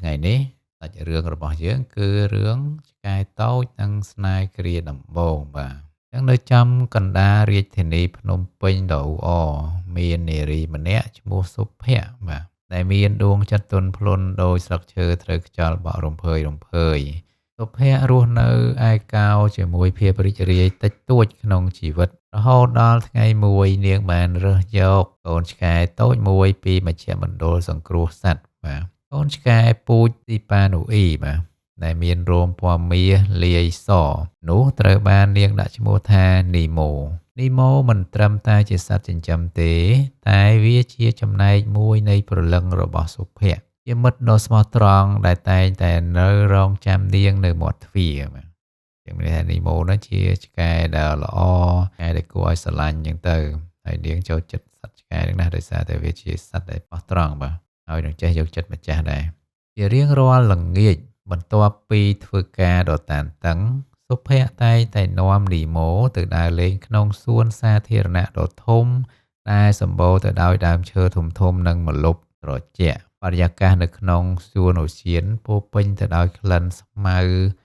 ថ្ងៃនេះសាច់រឿងរបស់យើងគឺរឿងឆ្កែតូចនិងស្នេហ៍គ្រាដំបូងបាទចឹងនៅចំកណ្ដាលរាជធានីភ្នំពេញដ៏អ៊ូអរមាននារីម្នាក់ឈ្មោះសុភ័ក្របាទដែលមានដួងចិត្តទន់ភ្លន់ដោយស្លឹកឈើត្រូវខ្យល់បក់រំភើយសុភ័ក្ររស់នៅឯកោជាមួយភាពរីករាយតិចតួចក្នុងជីវិតរហូតដល់ថ្ងៃមួយនាងបានរើសយកកូនឆ្កែតូចមួយពីមជ្ឈមណ្ឌលសង្គ្រោះសត្វបាទកូនឆ្កែពូជទីប៉ានូអ៊ីបាទដែលមានរោមពណ៌មាសលាយសនោះត្រូវបាននាងដាក់ឈ្មោះថានីម៉ូមិនត្រឹមតែជាសត្វចិញ្ចឹមទេតែវាជាចំណែកមួយនៃព្រលឹងរបស់សុភ័ក្រជាមិត្តដ៏ស្មោះត្រង់ដែលតែងតែនៅរង់ចាំនាងនៅមាត់ទ្វារបាទចឹងមានន័យថានីម៉ូនោះជាឆ្កែដែលល្អឆ្កែដែលគួរឲ្យស្រឡាញ់ចឹងទៅហើយនាងចូលចិត្តសត្វឆ្កែហ្នឹងណាដោយសារតែវាជាសត្វដែលស្មោះត្រង់បាទហើយនឹងចេះយកចិត្តម្ចាស់ដែរជារៀងរាល់ល្ងាចបន្ទាប់ពីធ្វើការដ៏តានតឹងសុភ័ក្រតែងតែនាំនីម៉ូទៅដើរលេងក្នុងសួនសាធារណៈដ៏ធំដែលសម្បូរទៅដោយដើមឈើធំៗនិងម្លប់ត្រជាក់បរិយាកាសនៅក្នុងសួនឧទ្យានពោរពេញទៅដោយក្លិនស្មៅ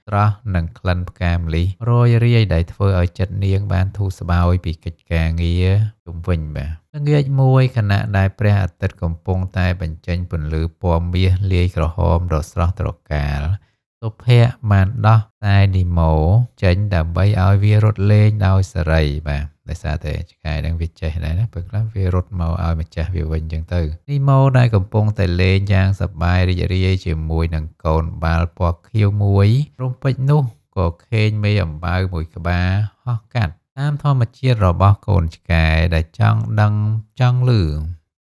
ស្រស់និងក្លិនផ្កាម្លិះរយរាយដែលធ្វើឲ្យចិត្តនាងបានធូរស្បើយពីកិច្ចការងារជុំវិញបាទល្ងាចមួយខណៈដែលព្រះអាទិត្យកំពុងតែបញ្ចេញពន្លឺពណ៌មាសលាយក្រហមដ៏ស្រស់ត្រកាលសុភ័ក្របានដោះខ្សែនីម៉ូចេញដើម្បីឲ្យវារត់លេងដោយសេរីបាទដោយសារតែឆ្កែហ្នឹងវាចេះដែរណាពេលខ្លះវារត់មកឲ្យម្ចាស់វាវិញចឹងទៅនីម៉ូដែលកំពុងតែលេងយ៉ាងសប្បាយរីករាយជាមួយនឹងកូនបាល់ពណ៌ខៀវមួយរំពេចនោះក៏ឃើញមេអំបៅមួយក្បាលហោះកាត់តាមធម្មជាតិរបស់កូនឆ្កែដែលចង់ដឹងចង់ឮ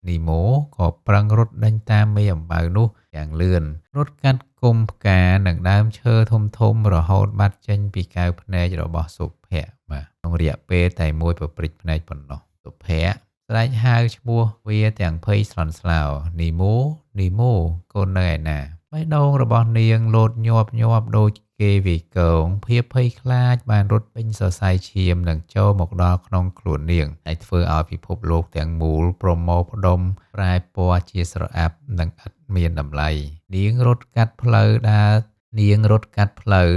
នីម៉ូក៏ប្រឹងរត់ដេញតាមមេអំបៅនោះយ៉ាងលឿនរត់កាត់គុម្ពផ្កានិងដើមឈើធំៗរហូតបាត់ចេញពីកែវភ្នែករបស់សុភ័ក្របាទក្នុងរយៈពេលតែមួយប៉ព្រិចភ្នែកប៉ុណ្ណោះសុភ័ក្រស្រែកហៅឈ្មោះវាទាំងភ័យស្លន់ស្លោនីម៉ូកូននៅឯណាបេះដូងរបស់នាងលោតញាប់ដូចគេវាយគងភាពភ័យខ្លាចបានរត់ពេញសរសៃឈាមនិងចូលមកដល់ក្នុងខ្លួននាងហើយធ្វើឲ្យពិភពលោកទាំងមូលប្រមូលផ្ដុំប្រែពណ៌ជាស្រអាប់និងឥតមានតម្លៃនាងរត់កាត់ផ្លូវ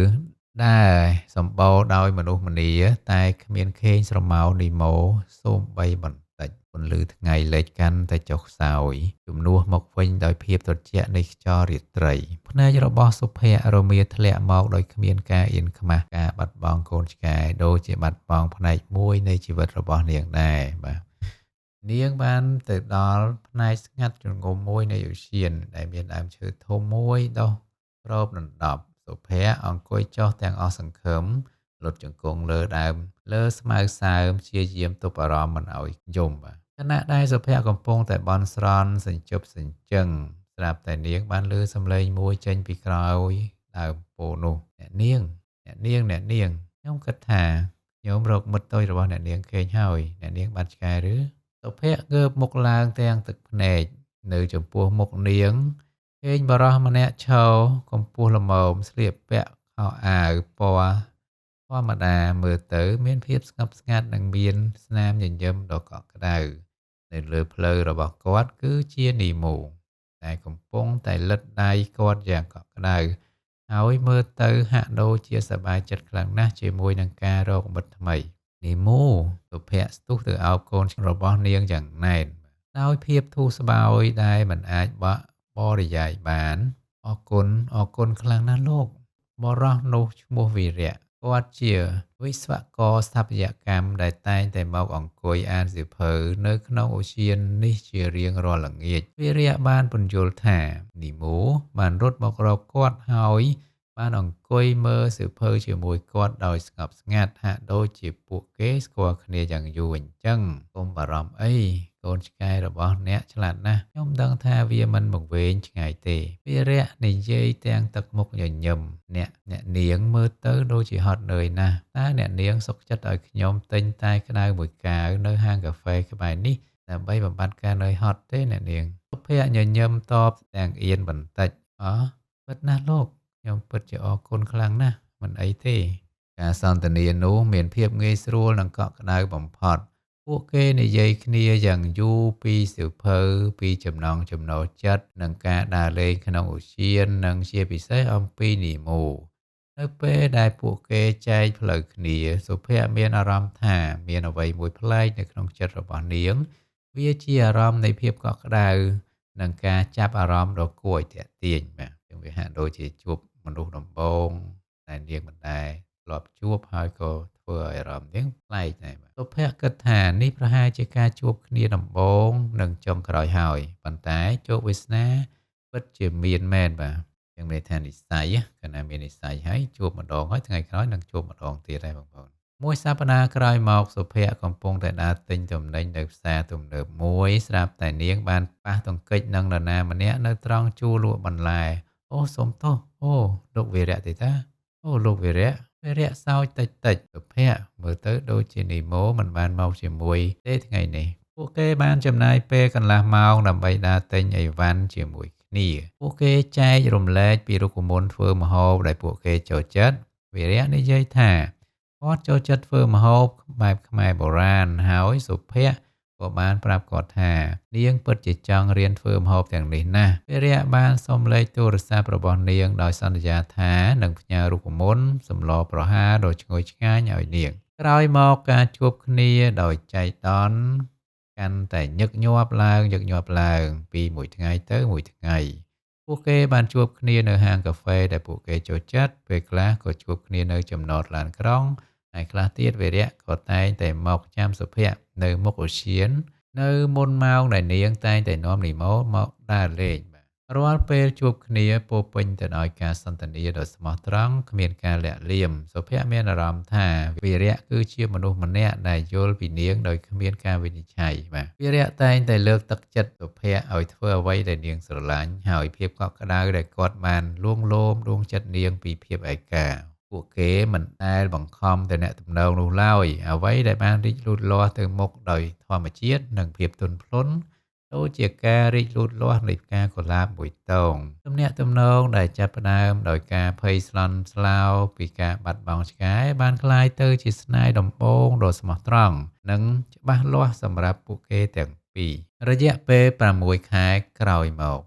ដើរសម្បូរដោយមនុស្សម្នាតែគ្មានឃើញស្រមោលនីម៉ូសូម្បីបន្តិចពន្លឺថ្ងៃលិចកាន់តែចុះខ្សោយជំនួសមកវិញដោយភាពត្រជាក់នៃខ្យល់រាត្រីភ្នែករបស់សុភ័ក្ររមៀលធ្លាក់មកដោយគ្មានការអៀនខ្មាសការបាត់បង់កូនឆ្កែដូចជាបាត់បង់ផ្នែកមួយនៃជីវិតរបស់នាងដែរបាទនាងបានទៅដល់ផ្នែកស្ងាត់ជ្រងំមួយនៃឧទ្យានដែលមានដើមឈើធំមួយដុះគ្របដណ្ដប់សុភ័ក្រអង្គុយចុះទាំងអស់សង្ឃឹមលុតជង្គង់លើស្មៅសើមព្យាយាមទប់អារម្មណ៍មិនឲ្យយំបាទខណៈដែលសុភ័ក្រកំពុងតែបន់ស្រន់សញ្ជប់សញ្ជឹងស្រាប់តែនាងបានឮសំឡេងមួយចេញពីក្រោយដើមពោធិ៍នោះអ្នកនាងខ្ញុំគិតថាខ្ញុំរកមិត្តតូចរបស់អ្នកនាងឃើញហើយអ្នកនាងបាត់ឆ្កែឬសុភ័ក្រងើបមុខឡើងទាំងទឹកភ្នែកនៅចំពោះមុខនាងឃើញបរិសម្នាក់ឈរកម្ពស់ល្មមស្លៀកពាក់ខោអាវពណ៌ធម្មតាមើលទៅមានភាពស្ងប់ស្ងាត់និងមានស្នាមញញឹមដ៏កក់ក្ដៅនៅលើភ្លៅរបស់គាត់គឺជានីម៉ូដែលកំពុងតែលិទ្ធដៃគាត់យ៉ាងកក់ក្ដៅហើយមើលទៅហាក់ដូចជាសប្បាយចិត្តខ្លាំងណាស់ជាមួយនឹងការរកមិត្តថ្មីនីម៉ូសុភ័ក្រស្ទុះទៅអោបកូនរបស់នាងយ៉ាងណែនដោយភាពធូរស្បើយដែលមិនអាចបរិយាយបានអរគុណខ្លាំងណាស់លោកបរិសនោះឈ្មោះវីរៈគាត់ជាវិស្វករស្ថាបត្យកម្មដែលតែងតែមកអង្គុយអានសៀវភៅនៅក្នុងឧទ្យាននេះជារៀងរាល់ល្ងាចវីរៈបានពន្យល់ថានីម៉ូបានរត់មករកគាត់ហើយបានអង្គុយមើលសៀវភៅជាមួយគាត់ដោយស្ងប់ស្ងាត់ហាក់ដូចជាពួកគេស្គាល់គ្នាយ៉ាងយូរអញ្ចឹងកុំបារម្ភអីកូនឆ្កែរបស់អ្នកឆ្លាតណាស់ខ្ញុំដឹងថាវាមិនបង្វែងឆ្ងាយទេវីរៈនិយាយទាំងទឹកមុខញញឹមអ្នកនាងមើលទៅដូចជាហត់នឿយណាស់តើអ្នកនាងសុខចិត្តឲ្យខ្ញុំទិញតែក្តៅមួយកែវនៅហាងកាហ្វេក្បែរនេះដើម្បីបំបត្តិការនឿយហត់ទេអ្នកនាងសុភ័ក្រញញឹមតបទាំងអៀនបន្តិចពិតណាស់លោកខ្ញុំពិតជាអរគុណខ្លាំងណាស់មិនអីទេការសន្ទនានោះមានភាពងាយស្រួលនិងកក់ក្ដៅបំផុត ពួកគេនិយាយគ្នាយ៉ាងយូរពីសៀវភៅ ពីចំណង់ចំណូលចិត្ត និងការដើរលេងក្នុងឧទ្យាន និងជាពិសេសអំពីនីមូនៅពេលដែលពួកគេចែកផ្លូវគ្នាសុភ័ក្រមានអារម្មណ៍ថាមានអ្វីមួយប្លែកនៅក្នុងចិត្តរបស់នាងវាជាអារម្មណ៍នៃភាពកក់ក្ដៅនិងការចាប់អារម្មណ៍ដ៏គួរឲ្យទាក់ទាញបាទចឹងវាហាក់ដូចជាជួបមនុស្សដំបូងតែនាងមិនដែលធ្លាប់ជួបហើយក៏ធ្វើឲ្យអារម្មណ៍នាងប្លែកដែរបាទសុភ័ក្រគិតថានេះប្រហែលជាការជួបគ្នាដំបូងនិងចុងក្រោយហើយប៉ុន្តែជោគវាសនាពិតជាមានមែនបាទចឹងមានថានិស្ស័យកាលណាមាននិស្ស័យហើយជួបម្ដងហើយថ្ងៃក្រោយនឹងជួបម្ដងទៀតដែរបងប្អូនមួយសប្តាហ៍ក្រោយមកសុភ័ក្រកំពុងតែដើរទិញទំនិញនៅផ្សារទំនើបមួយស្រាប់តែនាងបានប៉ះទង្គិចនឹងនរណាម្នាក់នៅត្រង់ជួរលក់បន្លែអូសុំទោសអូលោកវីរៈទេតាអូលោកវីរៈសើចតិចសុភ័ក្រមើលទៅដូចជានីម៉ូមិនបានមកជាមួយទេថ្ងៃនេះពួកគេបានចំណាយពេលកន្លះម៉ោងដើម្បីដើរទិញអីវ៉ាន់ជាមួយគ្នាពួកគេចែករំលែកពីរូបមន្តធ្វើម្ហូបដែលពួកគេចូលចិត្តវីរៈនិយាយថាគាត់ចូលចិត្តធ្វើម្ហូបបែបខ្មែរបុរាណហើយសុភ័ក្រក៏បានប្រាប់គាត់ថានាងពិតជាចង់រៀនធ្វើម្ហូបទាំងនេះណាស់វីរៈបានសុំលេខទូរស័ព្ទរបស់នាងដោយសន្យាថានឹងផ្ញើរូបមន្តសម្លប្រហើរដ៏ឈ្ងុយឆ្ងាញ់ឲ្យនាងក្រោយមកការជួបគ្នាដោយចៃដន្យកាន់តែញឹកញាប់ឡើងពីមួយថ្ងៃទៅមួយថ្ងៃពួកគេបានជួបគ្នានៅហាងកាហ្វេដែលពួកគេចូលចិត្តពេលខ្លះក៏ជួបគ្នានៅចំណតឡានក្រុងហើយខ្លះទៀតវីរៈក៏តែងតែមកចាំសុភ័ក្រនៅមុខឧទ្យាននៅមុនម៉ោងដែលនាងតែងតែនាំនីម៉ូមកដើរលេងបាទរាល់ពេលជួបគ្នាពោរពេញទៅដោយការសន្ទនាដ៏ស្មោះត្រង់គ្មានការលាក់លៀមសុភ័ក្រមានអារម្មណ៍ថាវីរៈគឺជាមនុស្សម្នាក់ដែលយល់ពីនាងដោយគ្មានការវិនិច្ឆ័យបាទវីរៈតែងតែលើកទឹកចិត្តសុភ័ក្រឲ្យធ្វើអ្វីដែលនាងស្រឡាញ់ហើយភាពកក់ក្ដៅដែលគាត់បានលួងលោមដួងចិត្តនាងពីភាពឯកាពួកគេមិនដែលបង្ខំទៅអ្នកទំនងនោះឡើយអ្វីដែលបានរីកលូតលាស់ទៅមុខដោយធម្មជាតិនិងភាពទន់ភ្លន់ដូចជាការរីកលូតលាស់នៃផ្កាកុលាបមួយទងទំនាក់ទំនងដែលចាប់ផ្ដើមដោយការភ័យស្លន់ស្លោពីការបាត់បង់ឆ្កែបានក្លាយទៅជាស្នេហ៍ដំបូងដ៏ស្មោះត្រង់និងច្បាស់លាស់សម្រាប់ពួកគេទាំងពីររយៈពេល6ខែក្រោយមក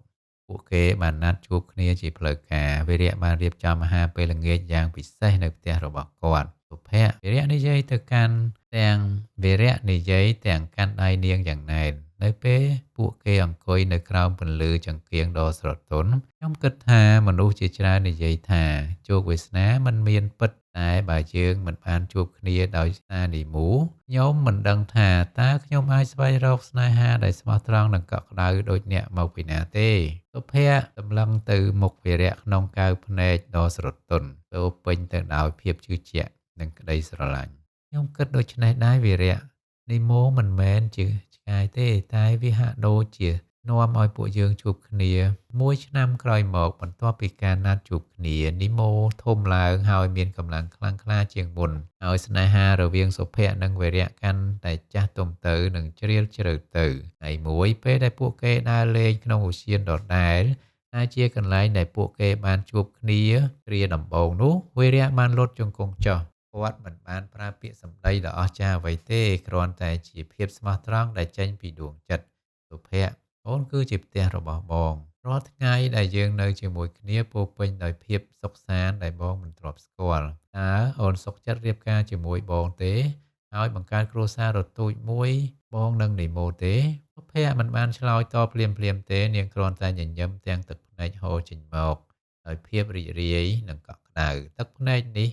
ពួកគេបានណាត់ជួបគ្នាជាផ្លូវការវីរៈបានរៀបចំអាហារពេលល្ងាចយ៉ាងពិសេសនៅផ្ទះរបស់គាត់សុភ័ក្រវីរៈនិយាយទាំងកាន់ដៃនាងយ៉ាងណែននៅពេលពួកគេអង្គុយនៅក្រោមពន្លឺចង្កៀងដ៏ស្រទន់ខ្ញុំគិតថាមនុស្សជាច្រើននិយាយថាជោគវាសនាមិនមានពិតតែបើយើងមិនបានជួបគ្នាដោយសារនីមូខ្ញុំមិនដឹងថាតើខ្ញុំអាចស្វែងរកស្នេហាដែលស្មោះត្រង់និងកក់ក្ដៅដូចអ្នកមកពីណាទេសុភ័ក្រសម្លឹងទៅមុខវីរៈក្នុងកៅភ្នែកដ៏ស្រទន់ពោរពេញទៅដោយភាពជឿជាក់និងក្តីស្រឡាញ់ខ្ញុំគិតដូច្នេះដែរវីរៈនីម៉ូមិនមែនជាឆ្ងាយទេតែវាហាក់ដូចជានាំឲ្យពួកយើងជួបគ្នាមួយឆ្នាំក្រោយមកបន្ទាប់ពីការណាត់ជួបគ្នានីម៉ូធំឡើងហើយមានកម្លាំងខ្លាំងក្លាជាងមុនហើយស្នេហារវាងសុភ័ក្រនិងវីរៈកាន់តែចាស់ទុំទៅនិងជ្រាលជ្រៅទៅថ្ងៃមួយពេលដែលពួកគេដើរលេងក្នុងឧទ្យានដដែលតែជាកន្លែងដែលពួកគេបានជួបគ្នាគ្រាដំបូងនោះវីរៈបានលុតជង្គង់ចុះគាត់មិនបានប្រើពាក្យសម្ដីដ៏អស្ចារ្យអ្វីទេគ្រាន់តែជាភាពស្មោះត្រង់ដែលចេញពីដួងចិត្តសុភ័ក្រអូនគឺជាផ្ទះរបស់បងរាល់ថ្ងៃដែលយើងនៅជាមួយគ្នាពោរពេញដោយភាពសុខសាន្តដែលបងមិនធ្លាប់ស្គាល់តើអូនសុខចិត្តរៀបការជាមួយបងទេហើយបង្កើតគ្រួសាររទូចមួយបងនឹងនីម៉ូទេសុភ័ក្រមិនបានឆ្លើយតបភ្លាមទេនាងគ្រាន់តែញញឹមទាំងទឹកភ្នែកហូរចេញមកដោយភាពរីករាយនិងកក់ក្ដៅទឹកភ្នែកនេះ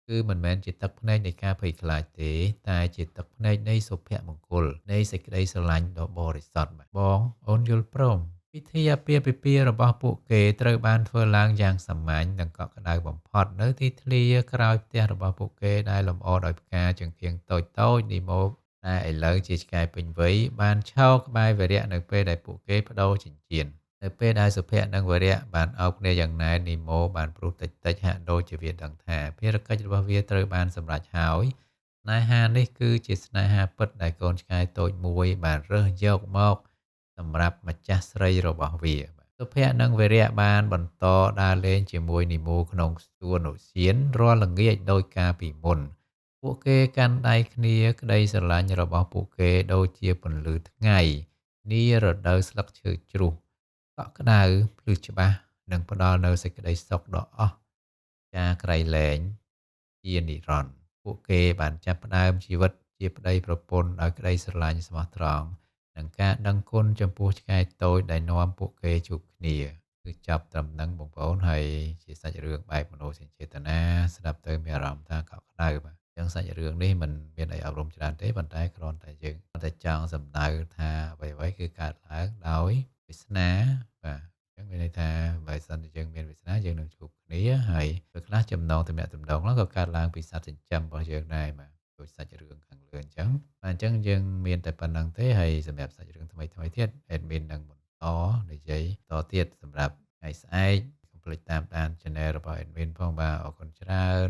គឺមិនមែនជាទឹកភ្នែកនៃការភ័យខ្លាចទេតែជាទឹកភ្នែកនៃសុភមង្គលនៃសេចក្តីស្រឡាញ់ដ៏បរិសុទ្ធបងអូនយល់ព្រមពិធីអាពាហ៍ពិពាហ៍របស់ពួកគេត្រូវបានធ្វើឡើងយ៉ាងសាមញ្ញនិងកក់ក្ដៅបំផុតនៅទីធ្លាក្រោយផ្ទះរបស់ពួកគេដែលលម្អដោយផ្កាចង្កៀងតូចនីម៉ូតែឥឡូវជាឆ្កែពេញវ័យបានឈរក្បែរវីរៈនៅពេលដែលពួកគេបដូរចិញ្ចៀននៅពេលដែលសុភ័ក្រនិងវីរៈបានអោបគ្នាយ៉ាងណែននីម៉ូបានព្រុសតិចហាក់ដូចជាវាដឹងថាភារកិច្ចរបស់វាត្រូវបានសម្រេចហើយស្នេហានេះគឺជាស្នេហាពិតដែលកូនឆ្កែតូចមួយបានរើសយកមកសម្រាប់ម្ចាស់ស្រីរបស់វាសុភ័ក្រនិងវីរៈបានបន្តដើរលេងជាមួយនីម៉ូក្នុងសួនឧទ្យានរាល់ល្ងាចដោយការពីមុនព ពួកគេកាន់ដៃគ្នាក្តីស្រឡាញ់របស់ពួកគេដូចជាពន្លឺថ្ងៃនារដូវស្លឹកឈើជ្រុះកក់ក្ដៅភ្លឺច្បាស់និងផ្ដល់នូវសេចក្តីសុខដ៏អស្ចារ្យក្រៃលែងជានិរន្តរ៍ពួកគេបានចាប់ផ្ដើមជីវិតជាប្តីប្រពន្ធដោយក្តីស្រឡាញ់ស្មោះត្រង់និងការដឹងគុណចំពោះឆ្កែតូចដែលនាំពួកគេជួបគ្នាគឺចាប់ត្រឹមហ្នឹងបងប្អូនហើយជាសាច់រឿងបែបមនោសញ្ចេតនាស្ដាប់ទៅមានអារម្មណ៍ថាកក់ក្ដៅបាទអញ្ចឹងសាច់រឿងនេះមិនមានអីអប់រំច្រើនទេប៉ុន្តែគ្រាន់តែយើងគ្រាន់តែចង់សម្ដៅថាអ្វីៗគឺកើតឡើងដោយវាសនាបាទអញ្ចឹងមានន័យថាបើសិនជាយើងមានវាសនាយើងនឹងជួបគ្នាហើយពេលខ្លះចំណងទំនាក់ទំនងហ្នឹងក៏កើតឡើងពីសត្វចិញ្ចឹមរបស់យើងដែរបាទដូចសាច់រឿងខាងលើអញ្ចឹងបាទអញ្ចឹងយើងមានតែប៉ុណ្្នឹងទេហើយសម្រាប់សាច់រឿងថ្មីៗទៀត admin នឹងបន្តនិយាយតទៀតសម្រាប់ថ្ងៃស្អែកកុំភ្លេចតាមដាន channel របស់ admin ផងបាទអរគុណច្រើន